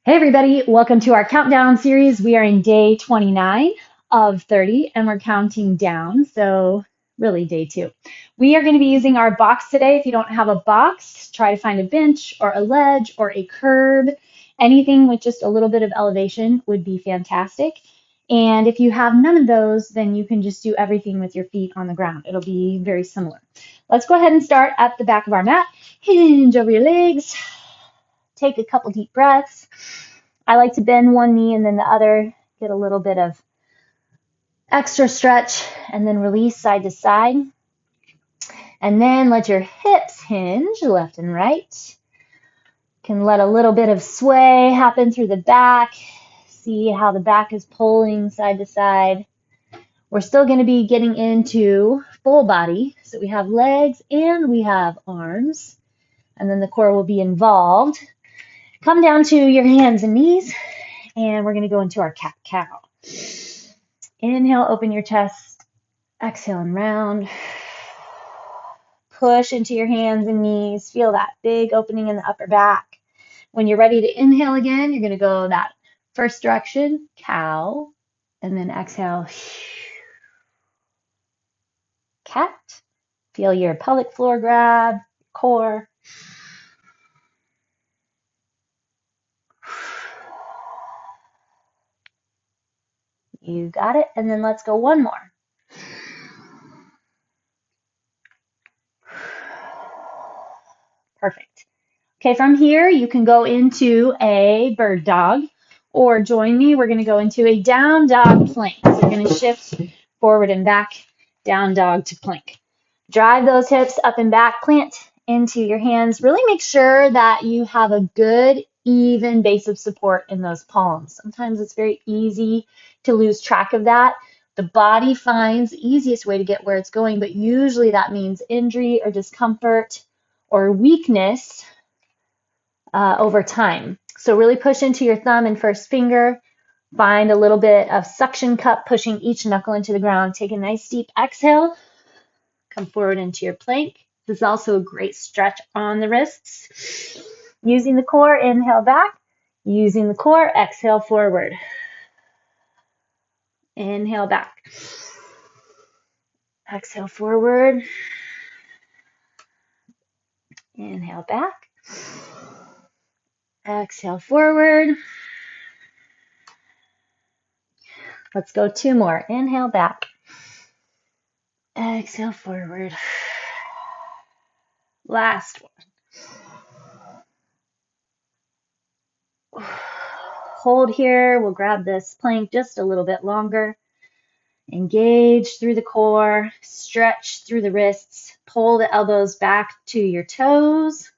Hey everybody, welcome to our countdown series. We are in day 29 of 30 and we're counting down, so really day 2. We are going to be using our box today. If you don't have a box, try to find a bench or a ledge or a curb. Anything with just a little bit of elevation would be fantastic. And if you have none of those, then you can just do everything with your feet on the ground. It'll be very similar. Let's go ahead and start at the back of our mat. Hinge over your legs. Take a couple deep breaths. I like to bend one knee and then the other, get a little bit of extra stretch, and then release side to side. And then let your hips hinge left and right. Can let a little bit of sway happen through the back. See how the back is pulling side to side. We're still going to be getting into full body. So we have legs and we have arms. And then the core will be involved. Come down to your hands and knees. And we're going to go into our cat-cow. Inhale, open your chest. Exhale and round. Push into your hands and knees. Feel that big opening in the upper back. When you're ready to inhale again, you're going to go that first direction, cow, and then exhale, cat. Feel your pelvic floor grab, core. You got it. And then let's go one more. Perfect. Okay, from here you can go into a bird dog or join me. We're going to go into a down dog plank. So we're going to shift forward and back, down dog to plank. Drive those hips up and back, plant into your hands. Really make sure that you have a good, even base of support in those palms. Sometimes it's very easy to lose track of that. The body finds the easiest way to get where it's going, but usually that means injury or discomfort or weakness over time. So really push into your thumb and first finger. Find a little bit of suction cup, pushing each knuckle into the ground. Take a nice deep exhale. Come forward into your plank. This is also a great stretch on the wrists. Using the core, inhale back. Using the core, exhale forward. Inhale back. Exhale forward. Inhale back. Exhale forward. Let's go 2 more. Inhale back. Exhale forward. Last one. Hold here. We'll grab this plank just a little bit longer. Engage through the core. Stretch through the wrists. Pull the elbows back to your toes.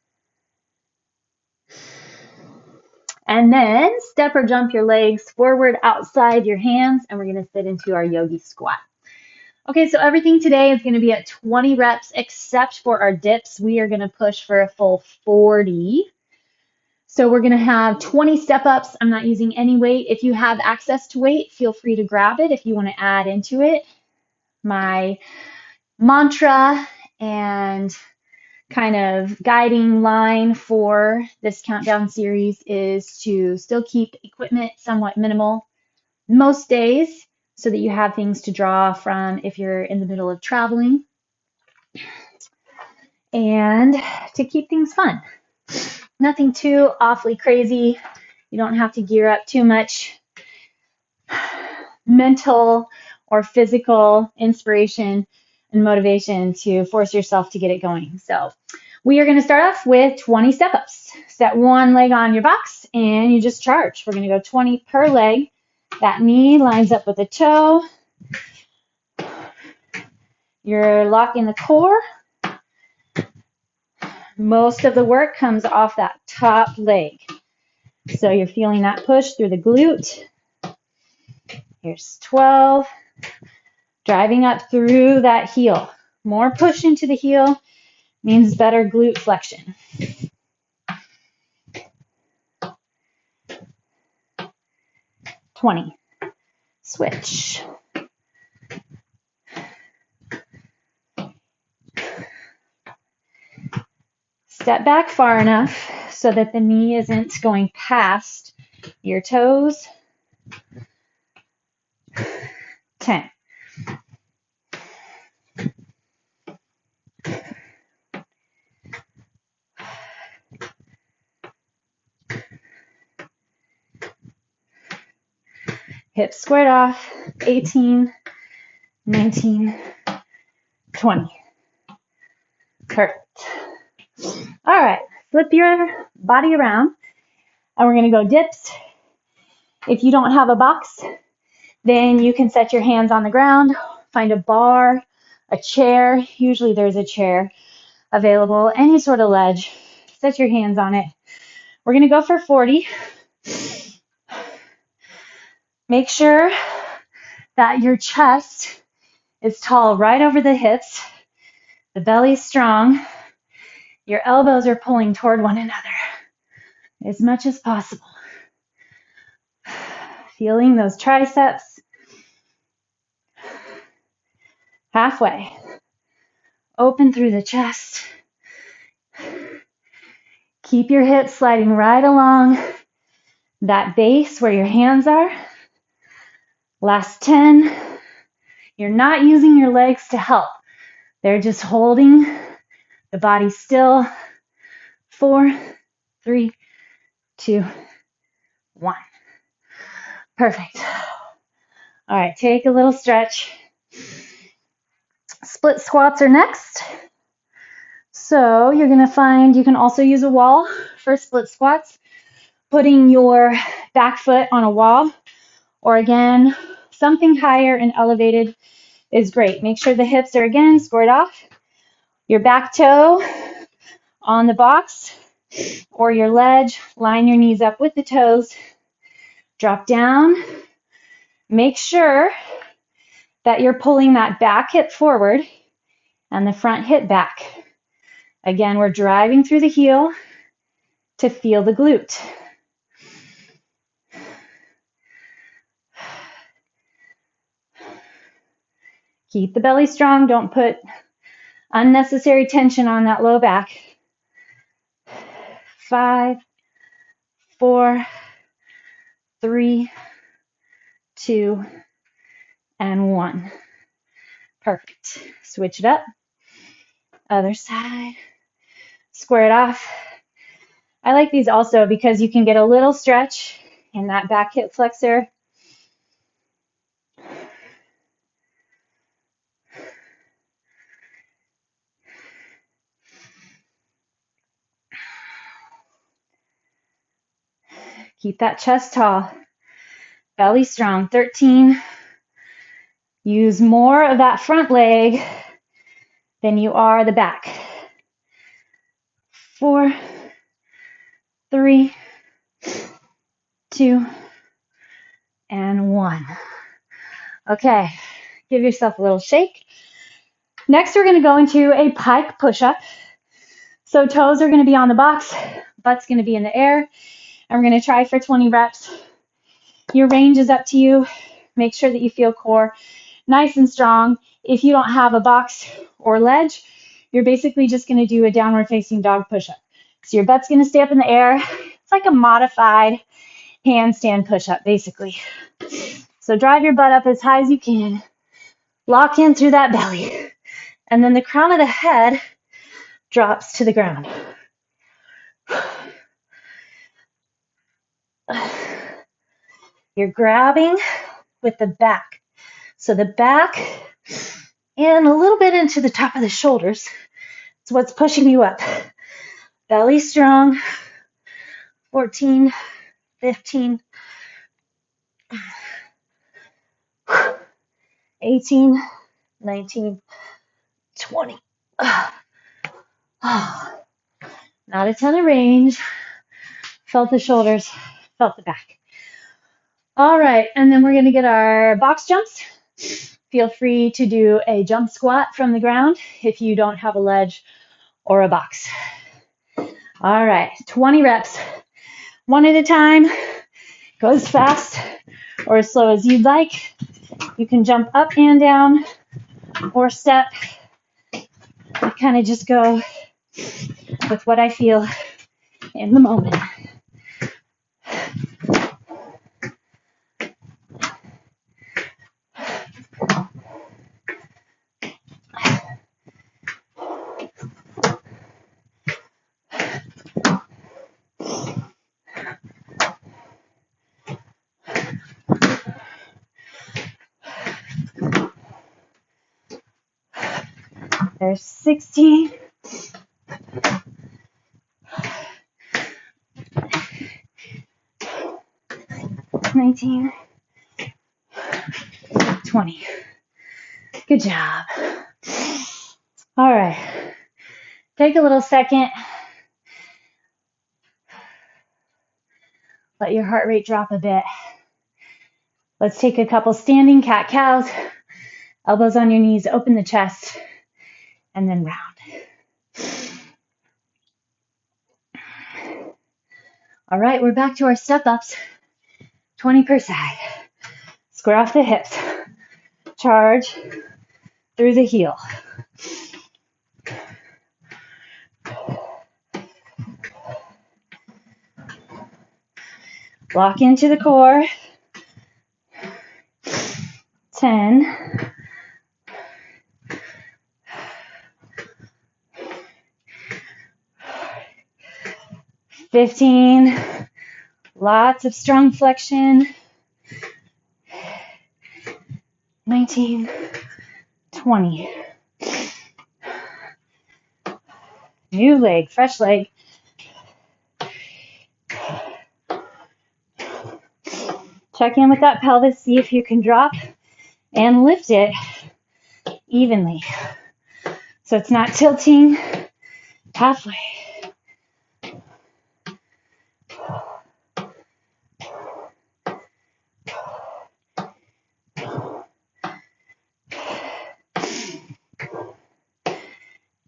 And then step or jump your legs forward outside your hands, and we're going to sit into our yogi squat. Okay, so everything today is going to be at 20 reps except for our dips. We are going to push for a full 40. So we're going to have 20 step-ups. I'm not using any weight. If you have access to weight, feel free to grab it if you want to add into it. My mantra and kind of guiding line for this countdown series is to still keep equipment somewhat minimal most days so that you have things to draw from if you're in the middle of traveling, and to keep things fun. Nothing too awfully crazy. You don't have to gear up too much mental or physical inspiration and motivation to force yourself to get it going. So we are going to start off with 20 step-ups. Set one leg on your box and you just charge. We're going to go 20 per leg. That knee lines up with the toe. You're locking the core. Most of the work comes off that top leg. So you're feeling that push through the glute. Here's 12. Driving up through that heel. More push into the heel means better glute flexion. Twenty. Switch. Step back far enough so that the knee isn't going past your toes. 10. Hips squared off. 18, 19, 20. Perfect. All right, flip your body around, and we're going to go dips. If you don't have a box, then you can set your hands on the ground, find a bar, a chair. Usually there's a chair available, any sort of ledge. Set your hands on it. We're going to go for 40. Make sure that your chest is tall right over the hips. The belly's strong. Your elbows are pulling toward one another as much as possible. Feeling those triceps. Halfway. Open through the chest. Keep your hips sliding right along that base where your hands are. Last 10. You're not using your legs to help. They're just holding the body still. 4, 3, 2, 1. Perfect. All right, take a little stretch. Split squats are next. So you're going to find you can also use a wall for split squats. Putting your back foot on a wall, or again, something higher and elevated is great. Make sure the hips are again squared off. Your back toe on the box or your ledge. Line your knees up with the toes. Drop down. Make sure that you're pulling that back hip forward and the front hip back. Again, we're driving through the heel to feel the glute. Keep the belly strong. Don't put unnecessary tension on that low back. 5, 4, 3, 2, and 1. Perfect. Switch it up. Other side. Square it off. I like these also because you can get a little stretch in that back hip flexor. Keep that chest tall. Belly strong. 13. Use more of that front leg than you are the back. 4, 3, 2, and 1. Okay, give yourself a little shake. Next, we're going to go into a pike push-up. So toes are going to be on the box, butt's going to be in the air, and we're going to try for 20 reps. Your range is up to you. Make sure that you feel core nice and strong. If you don't have a box or ledge, you're basically just going to do a downward facing dog push-up. So your butt's going to stay up in the air. It's like a modified handstand push-up, basically. So drive your butt up as high as you can. Lock in through that belly. And then the crown of the head drops to the ground. You're grabbing with the back. So the back and a little bit into the top of the shoulders. It's what's pushing you up. Belly strong. 14, 15, 18, 19, 20. Not a ton of range. Felt the shoulders, felt the back. All right, and then we're going to get our box jumps. Feel free to do a jump squat from the ground if you don't have a ledge or a box. All right, 20 reps. One at a time. Go as fast or as slow as you'd like. You can jump up and down or step. I kind of just go with what I feel in the moment. There's 16. 19. 20. Good job. All right. Take a little second. Let your heart rate drop a bit. Let's take a couple standing cat-cows. Elbows on your knees, open the chest, and then round. All right, we're back to our step-ups. 20 per side. Square off the hips. Charge through the heel. Lock into the core. 10. 15. Lots of strong flexion. 19. 20. New leg, fresh leg. Check in with that pelvis, see if you can drop and lift it evenly. So it's not tilting halfway.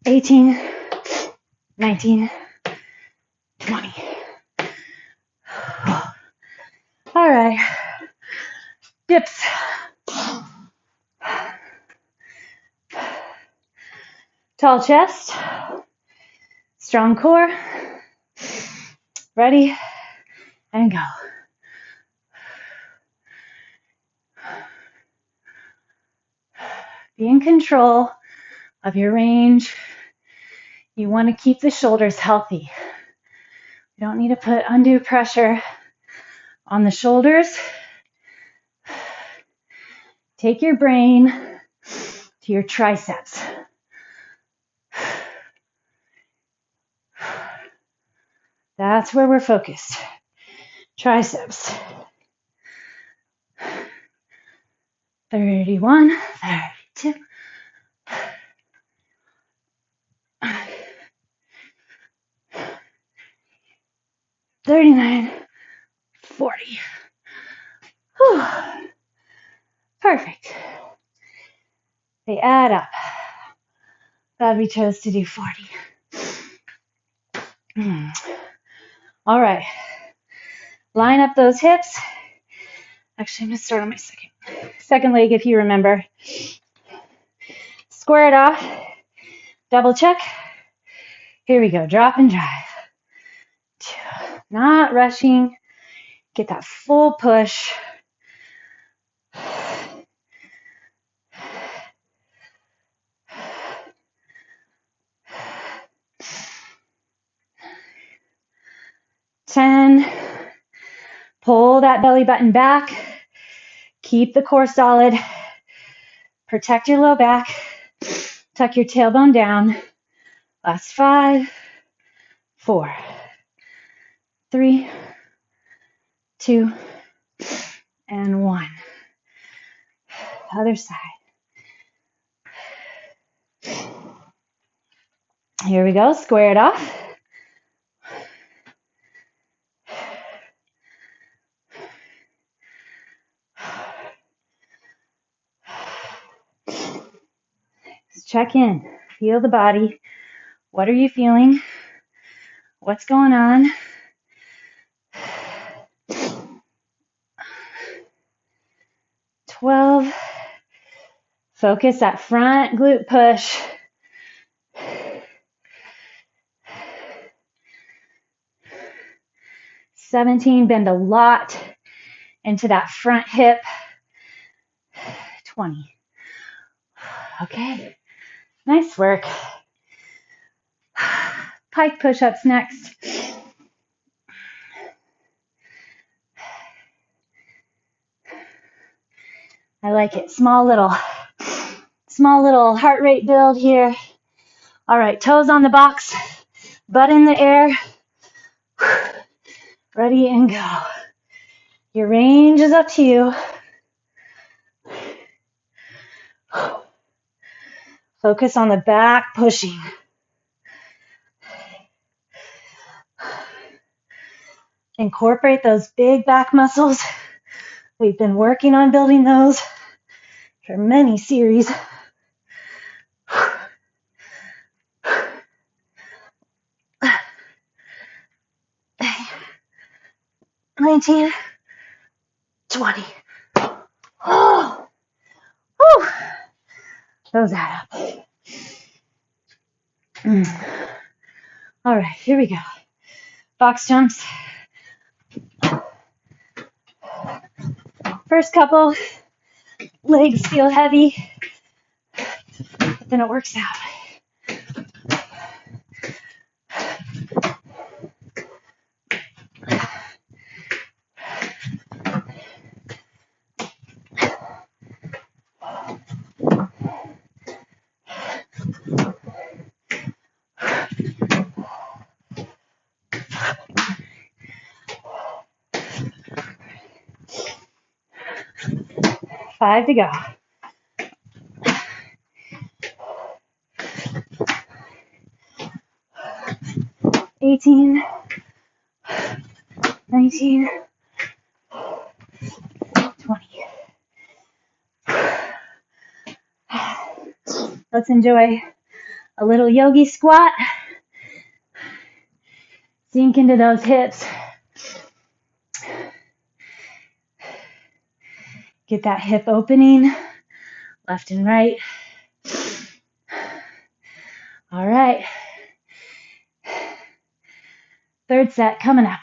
Eighteen, 19, 20. All right. Dips. Tall chest. Strong core. Ready? And go. Be in control of your range. You want to keep the shoulders healthy. You don't need to put undue pressure on the shoulders. Take your brain to your triceps. That's where we're focused. Triceps. 31, 32. 39, 40. Whew. Perfect. They add up. Glad we chose to do 40. All right. Line up those hips. Actually, I'm going to start on my second leg if you remember. Square it off. Double check. Here we go. Drop and drive. 2. Not rushing. Get that full push. 10. Pull that belly button back. Keep the core solid. Protect your low back. Tuck your tailbone down. Last 5, 4, 3, 2, and 1. Other side. Here we go. Square it off. Check in. Feel the body. What are you feeling? What's going on? $12. Focus that front glute push. 17. Bend a lot into that front hip. 20. Okay. Nice work. Pike push-ups next. I like it. Small little heart rate build here. All right, toes on the box, butt in the air. Ready and go. Your range is up to you. Focus on the back pushing. Incorporate those big back muscles. We've been working on building those for many series. 19, 20. Oh, whew. Those add up. All right, here we go. Box jumps. First couple, legs feel heavy, but then it works out. Five to go. 18, 19, 20. Let's enjoy a little yogi squat. Sink into those hips. Get that hip opening, left and right. All right. Third set coming up.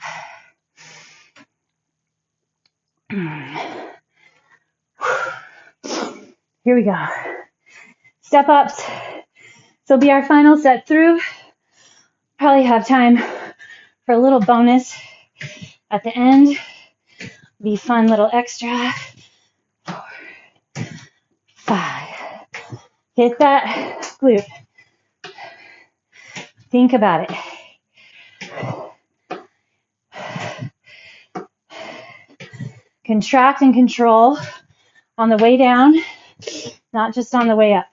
Here we go. Step ups. This will be our final set through. Probably have time for a little bonus at the end. Be fun little extra. 4, 5. Hit that glute. Think about it. Contract and control on the way down, not just on the way up.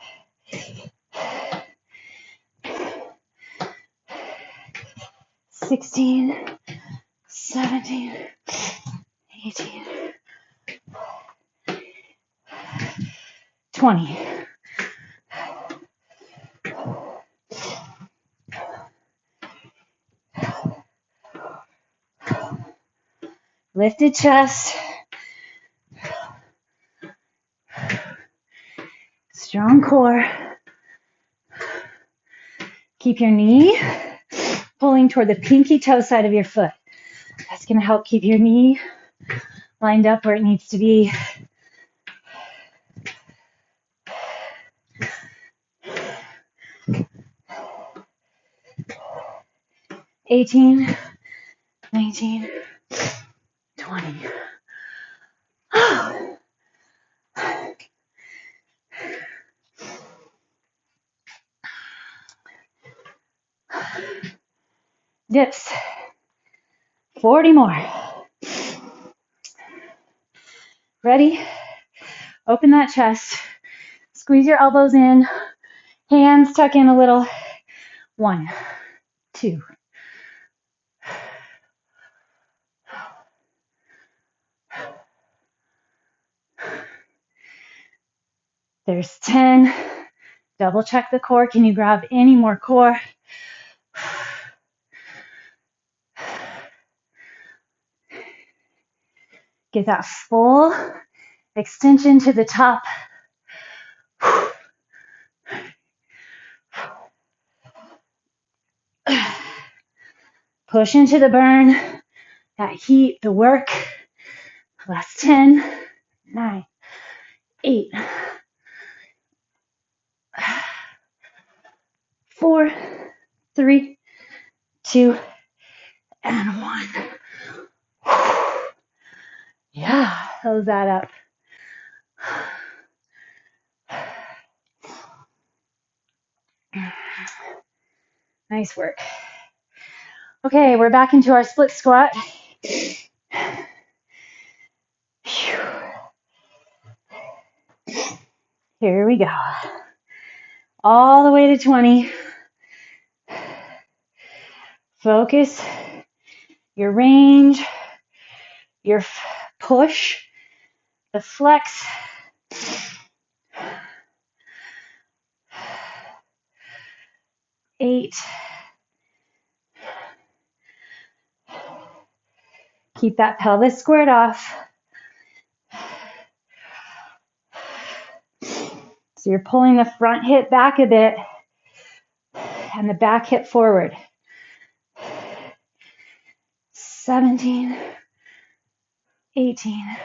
16, 17, 18, 20. Lifted chest. Strong core. Keep your knee pulling toward the pinky toe side of your foot. That's going to help keep your knee lined up where it needs to be. Eighteen, 19, 20. Dips. 40 more. Ready? Open that chest. Squeeze your elbows in. Hands tuck in a little. 1, 2. There's 10. Double check the core. Can you grab any more core? Get that full extension to the top. Push into the burn, that heat, the work. Last 10, 9, 8, 4, 3, 2, and 1. Yeah, close that up. Nice work. Okay, we're back into our split squat. Here we go. All the way to 20. Focus your range, your push, the flex. Eight. Keep that pelvis squared off. So you're pulling the front hip back a bit and the back hip forward. 17, 18,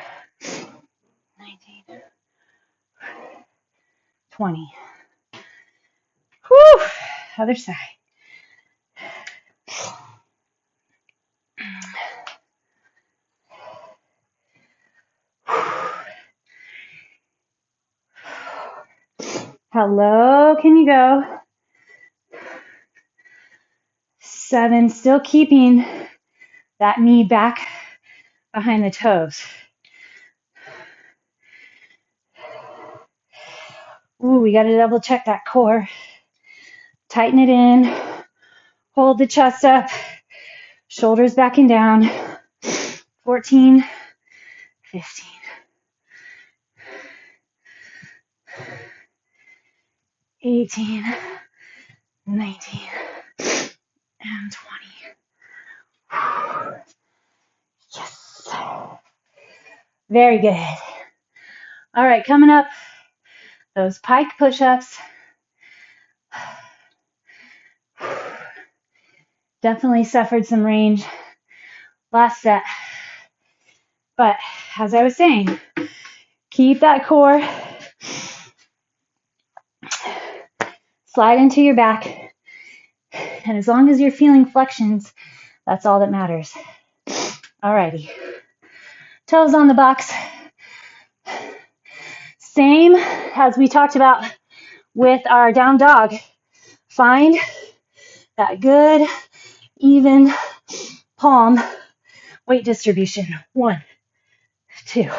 19, 20. Whew, other side. How can you go? 7, still keeping that knee back behind the toes. Ooh, we got to double check that core. Tighten it in. Hold the chest up. Shoulders back and down. 14, 15. 18, 19, and 20. Yes. Very good. All right, coming up, those pike push-ups. Definitely suffered some range last set. But as I was saying, keep that core. Slide into your back. And as long as you're feeling flexions, that's all that matters. Alrighty. Toes on the box. Same as we talked about with our down dog. Find that good, even palm weight distribution. 1, 2.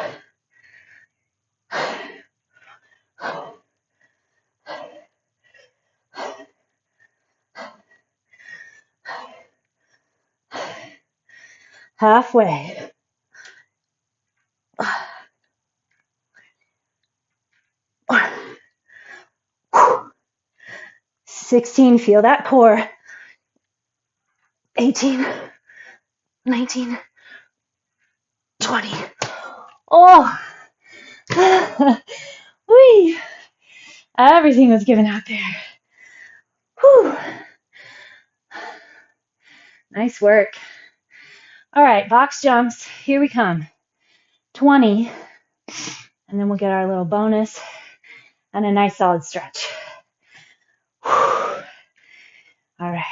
Halfway. 16, feel that core. 18, 19, 20. Oh, whee. Everything was given out there. Whew. Nice work. All right, box jumps. Here we come. 20, and then we'll get our little bonus and a nice solid stretch. Whew. All right.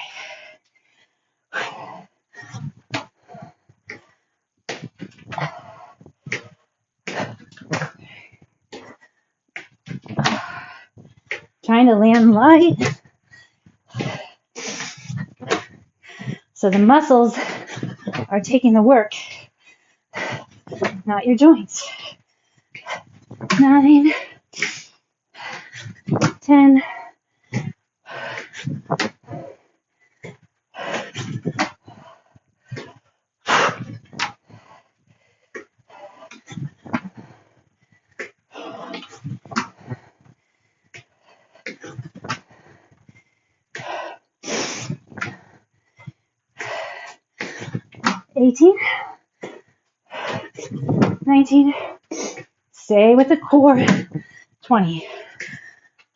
Trying to land light so the muscles are taking the work, not your joints. 9, 10, 18, 19, stay with the core, 20.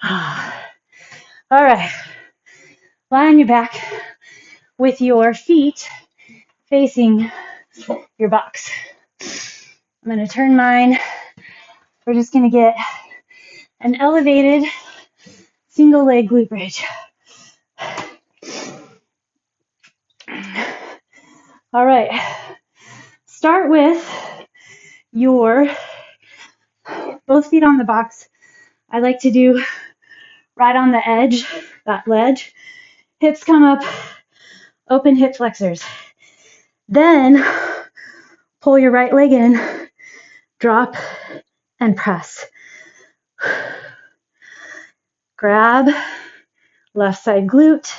All right, lie on your back with your feet facing your box. I'm going to turn mine. We're just going to get an elevated single leg glute bridge. All right, start with your both feet on the box. I like to do right on the edge, that ledge. Hips come up, open hip flexors. Then pull your right leg in, drop, and press. Grab, left side glute.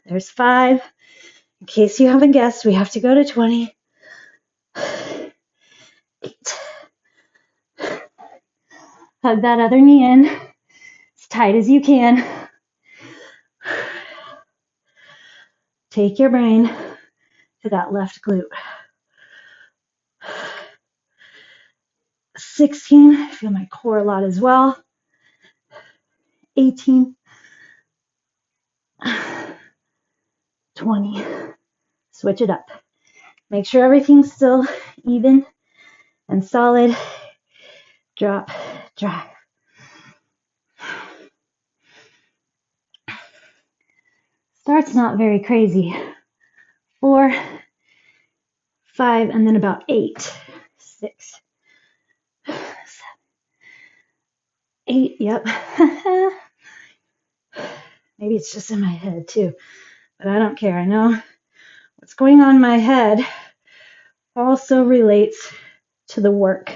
There's 5. In case you haven't guessed, we have to go to 20. 8. Hug that other knee in as tight as you can. Take your brain to that left glute. 16, I feel my core a lot as well. 18, 20. Switch it up. Make sure everything's still even and solid. Drop, drive. Starts not very crazy. 4, 5, and then about 8, 6, 7, 8. Yep. Maybe it's just in my head too, but I don't care. I know what's going on in my head also relates to the work.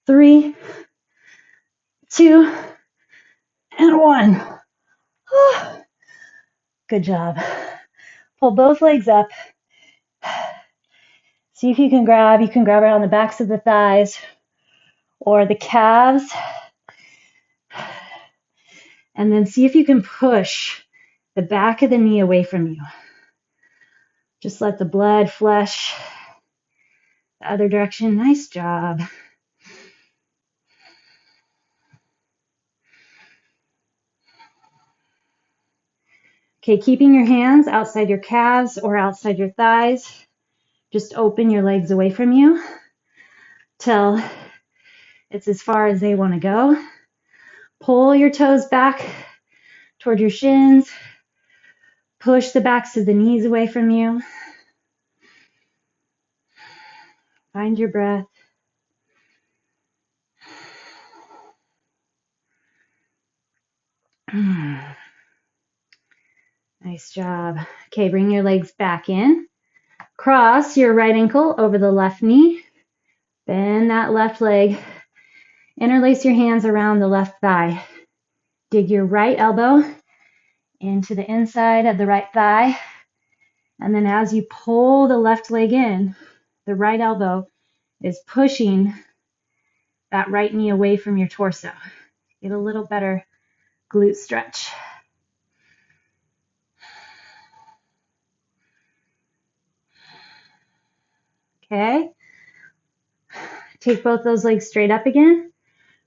3, 2, and 1. Good job. Pull both legs up. See if you can grab around the backs of the thighs or the calves. And then see if you can push the back of the knee away from you. Just let the blood flush the other direction. Nice job. Okay, keeping your hands outside your calves or outside your thighs. Just open your legs away from you till it's as far as they want to go. Pull your toes back toward your shins. Push the backs of the knees away from you. Find your breath. Nice job. Okay, bring your legs back in. Cross your right ankle over the left knee. Bend that left leg. Interlace your hands around the left thigh. Dig your right elbow into the inside of the right thigh. And then as you pull the left leg in, the right elbow is pushing that right knee away from your torso. Get a little better glute stretch. Okay. Take both those legs straight up again.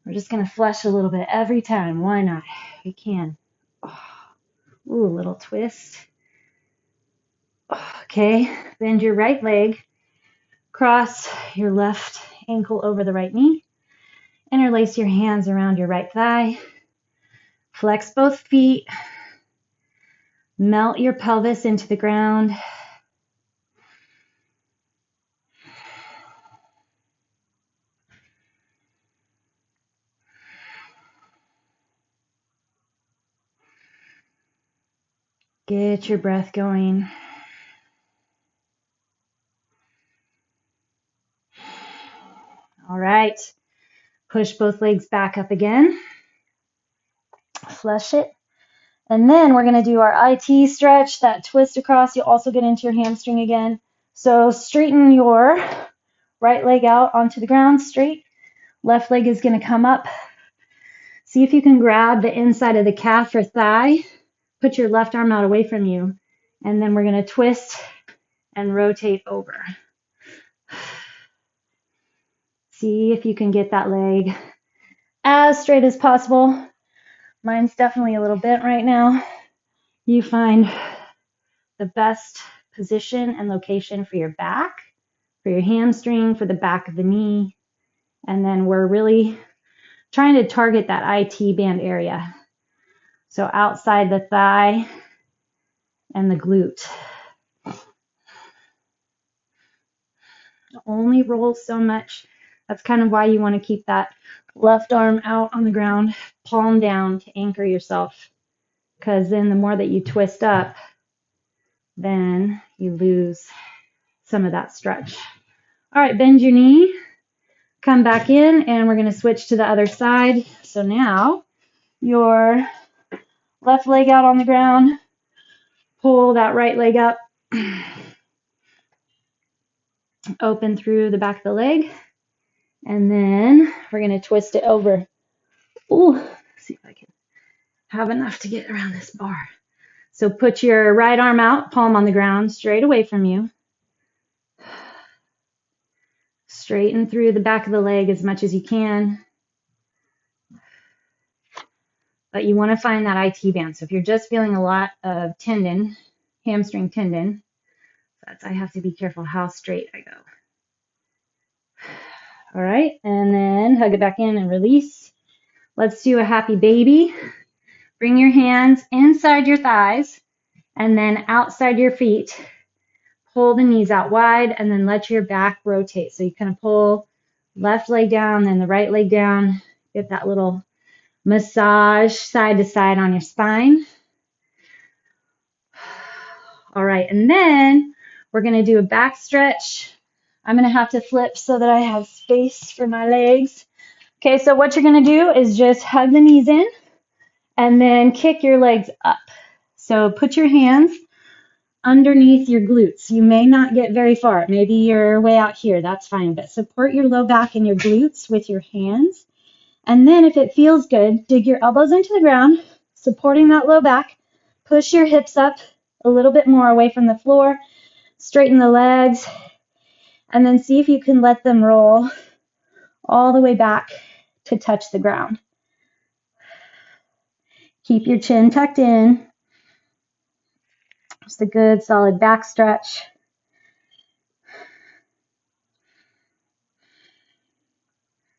We're just going to flex a little bit every time. Why not? We can. Ooh, a little twist. Okay. Bend your right leg. Cross your left ankle over the right knee. Interlace your hands around your right thigh. Flex both feet. Melt your pelvis into the ground. Get your breath going. All right. Push both legs back up again. Flush it. And then we're going to do our IT stretch, that twist across. You'll also get into your hamstring again. So straighten your right leg out onto the ground straight. Left leg is going to come up. See if you can grab the inside of the calf or thigh. Put your left arm out away from you. And then we're going to twist and rotate over. See if you can get that leg as straight as possible. Mine's definitely a little bent right now. You find the best position and location for your back, for your hamstring, for the back of the knee. And then we're really trying to target that IT band area. So outside the thigh and the glute. Only roll so much. That's kind of why you want to keep that left arm out on the ground, palm down to anchor yourself. Because then the more that you twist up, then you lose some of that stretch. All right, bend your knee, come back in, and we're going to switch to the other side. So now your left leg out on the ground, pull that right leg up, open through the back of the leg, and then we're going to twist it over. Ooh, let's see if I can have enough to get around this bar. So put your right arm out, palm on the ground, straight away from you. Straighten through the back of the leg as much as you can. But you want to find that IT band. So if you're just feeling a lot of tendon, hamstring tendon, I have to be careful how straight I go. All right, and then hug it back in and release. Let's do a happy baby. Bring your hands inside your thighs and then outside your feet. Pull the knees out wide and then let your back rotate. So you kind of pull left leg down, then the right leg down. Get that little massage side to side on your spine. All right, and then we're going to do a back stretch. I'm going to have to flip so that I have space for my legs. Okay, so what you're going to do is just hug the knees in and then kick your legs up. So put your hands underneath your glutes. You may not get very far. Maybe you're way out here. That's fine. But support your low back and your glutes with your hands. And then if it feels good, dig your elbows into the ground, supporting that low back. Push your hips up a little bit more away from the floor. Straighten the legs. And then see if you can let them roll all the way back to touch the ground. Keep your chin tucked in. Just a good solid back stretch.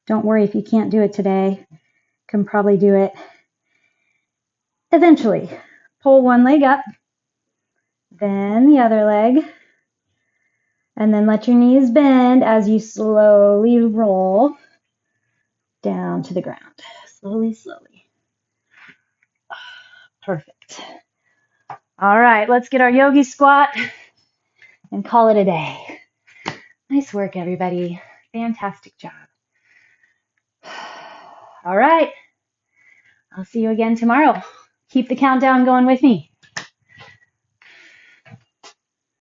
Don't worry if you can't do it today. You can probably do it eventually. Pull one leg up, then the other leg, and then let your knees bend as you slowly roll down to the ground. Slowly, slowly. Perfect. All right, let's get our yogi squat and call it a day. Nice work, everybody. Fantastic job. All right. I'll see you again tomorrow. Keep the countdown going with me.